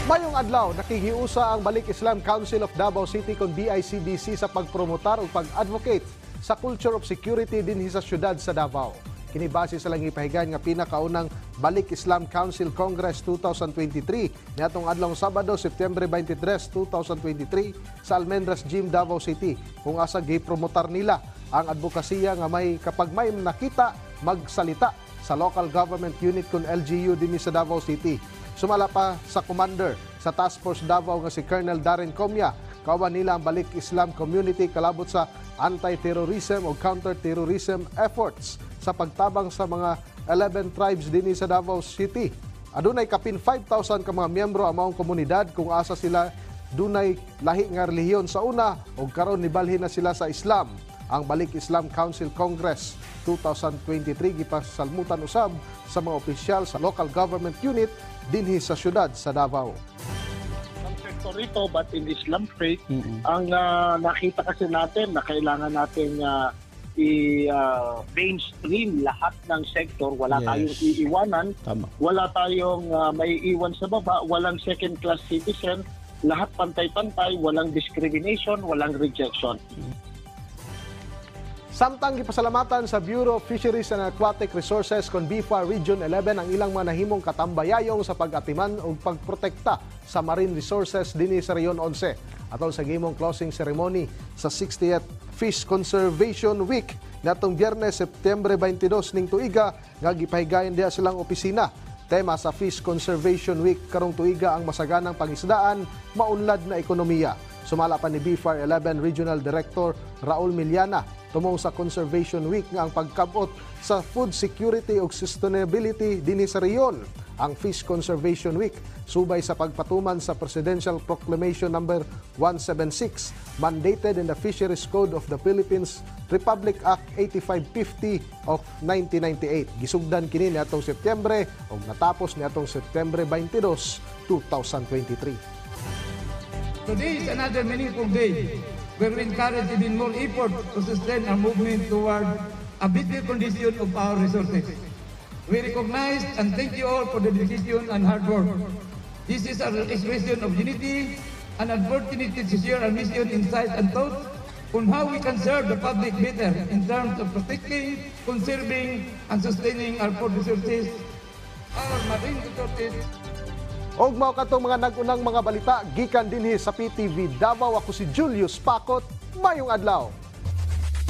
Mayong adlaw, nakihiusa ang Balik Islam Council of Davao City kon BICDC sa pagpromotar o pag-advocate sa culture of security dinhi sa syudad sa Davao. Kini base sa lang ipahigan nga pinakaunang Balik Islam Council Congress 2023 niadtong adlawng Sabado, September 23, 2023 sa Almendras Gym, Davao City, kung asa gipromotar nila ang advokasya nga kapag may nakita magsalita sa local government unit kon LGU dinhi sa Davao City. Sumala pa sa commander sa Task Force Davao nga si Colonel Darren Comia, kauban nila ang Balik Islam community kalabot sa anti-terrorism o counter-terrorism efforts sa pagtabang sa mga 11 tribes dinhi sa Davao City. Adunay kapin 5,000 ka mga miyembro ang maong komunidad kung asa sila dunay lahi nga relihiyon sa una ug karon nibalhin na sila sa Islam. Ang Balik Islam Council Congress 2023 gipasalmutan usab sa mga opisyal sa local government unit dinhi sa syudad sa Davao. Ang sektor ito, but in Islam faith, ang nakita kasi natin na kailangan natin i-mainstream lahat ng sektor. Wala tayong iiwanan, wala tayong maiiwan sa baba, walang second-class citizen, lahat pantay-pantay, walang discrimination, walang rejection. Samtang gipasalamatan sa Bureau of Fisheries and Aquatic Resources kon BIFA Region 11 ang ilang mga nahimong katambayayong sa pag-atiman ug pagprotekta sa marine resources dinhi sa Rehiyon 11 atol sa gihimong closing ceremony sa 60th Fish Conservation Week natong Biyernes, September 22 ning tuiga nga gipahigayon diha silang opisina. Tema sa Fish Conservation Week karong tuiga ang masaganang pangisdaan, maunlad na ekonomiya. Sumala pa ni BIFAR 11 Regional Director Raul Miliana tumong sa Conservation Week nga ang pagkabot sa food security ug sustainability dinhi sa rehiyon. Ang Fish Conservation Week subay sa pagpatuman sa Presidential Proclamation number 176 mandated in the Fisheries Code of the Philippines Republic Act 8550 of 1998. Gisugdan kini niadtong Setyembre ug natapos niadtong Setyembre 22, 2023. Today is another meaningful day where we encourage even more effort to sustain our movement toward a better condition of our resources. We recognize and thank you all for the dedication and hard work. This is an expression of unity and an opportunity to share our mission, insights, and thoughts on how we can serve the public better in terms of protecting, conserving, and sustaining our food resources, our marine resources. Og mao katong mga nag-unang mga balita gikan dinhi sa PTV Davao, ako si Julius Pakot. Mayong adlaw.